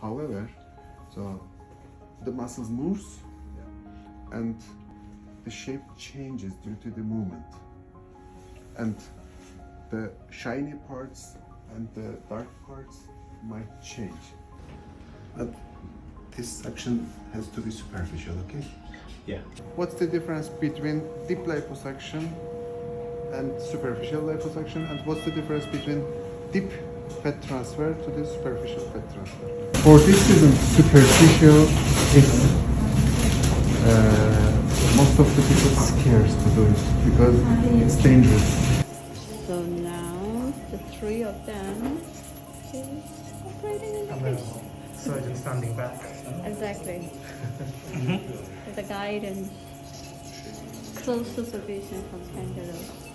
However, so the muscles moves and the shape changes due to the movement, and the shiny parts and the dark parts might change. But this suction has to be superficial, okay? Yeah. What's the difference between deep liposuction and superficial liposuction, and what's the difference between deep fat transfer to the superficial fat transfer? For this reason, superficial is most of the people scared to do it because it's dangerous. So now the three of them is operating in the fish. Surgeon standing back. Exactly. With the guidance, close supervision from Kandulu.